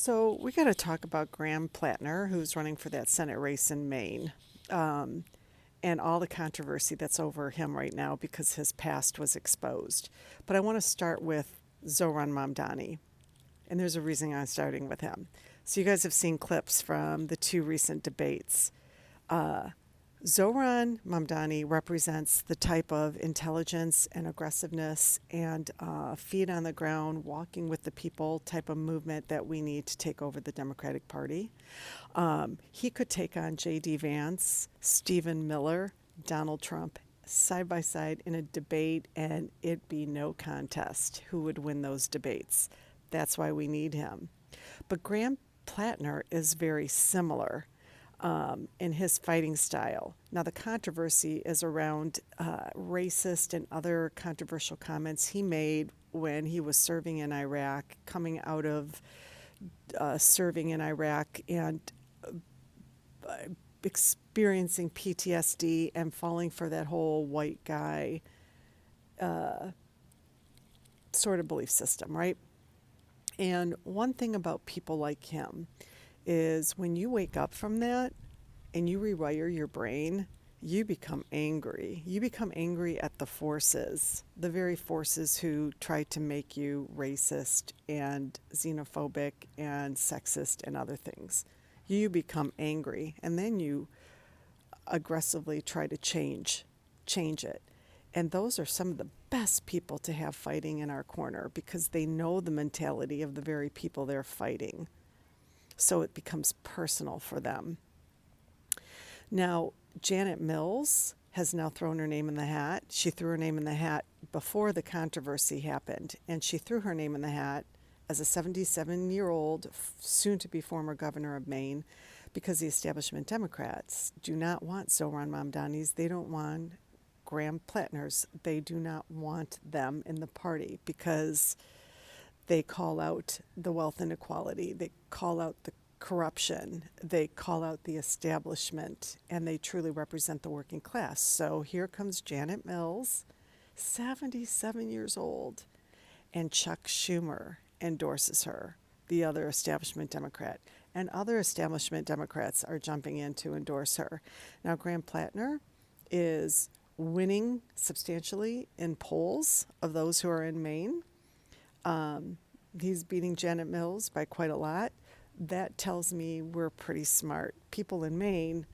So we got to talk about Graham Platner, who's running for that Senate race in Maine, um, and all the controversy that's over him right now because his past was exposed. But I want to start with Zohran Mamdani, and there's a reason I'm starting with him. So you guys have seen clips from the two recent debates. Uh, Zohran Mamdani represents the type of intelligence and aggressiveness and feet on the ground, walking with the people type of movement that we need to take over the Democratic Party. He could take on J.D. Vance, Stephen Miller, Donald Trump side by side in a debate, and it'd be no contest who would win those debates. That's why we need him. But Graham Platner is very similar in his fighting style. Now, the controversy is around racist and other controversial comments he made when he was serving in Iraq, coming out of serving in Iraq, and experiencing PTSD and falling for that whole white guy sort of belief system, right? And one thing about people like him is when you wake up from that and you rewire your brain, you become angry. You become angry at the forces, the very forces who try to make you racist and xenophobic and sexist and other things. You become angry, and then you aggressively try to change it. And those are some of the best people to have fighting in our corner because they know the mentality of the very people they're fighting. So it becomes personal for them. Now, Janet Mills has now thrown her name in the hat. She threw her name in the hat before the controversy happened, and she threw her name in the hat as a 77-year-old, soon-to-be former governor of Maine, because the establishment Democrats do not want Zohran Mamdani's. They don't want Graham Platner's. They do not want them in the party because they call out the wealth inequality. They call out the corruption. They call out the establishment, and they truly represent the working class. So here comes Janet Mills, 77 years old, and Chuck Schumer endorses her, the other establishment Democrat. And other establishment Democrats are jumping in to endorse her. Now, Graham Platner is winning substantially in polls of those who are in Maine. He's beating Janet Mills by quite a lot. That tells me we're pretty smart. People in Maine,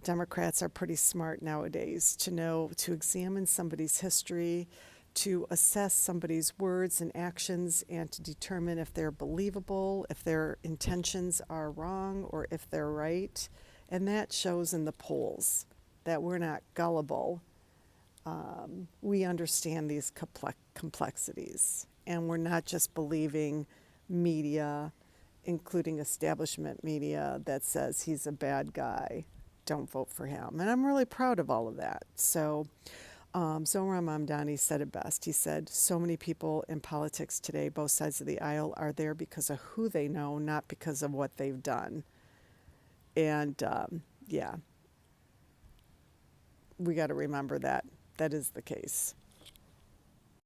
Democrats are pretty smart nowadays to know, to examine somebody's history, to assess somebody's words and actions, and to determine if they're believable, if their intentions are wrong, or if they're right. And that shows in the polls that we're not gullible. We understand these complexities, and we're not just believing media, including establishment media, that says he's a bad guy. Don't vote for him. And I'm really proud of all of that. So Zohran Mamdani said it best. He said, so many people in politics today, both sides of the aisle, are there because of who they know, not because of what they've done. And yeah, we got to remember that. That is the case.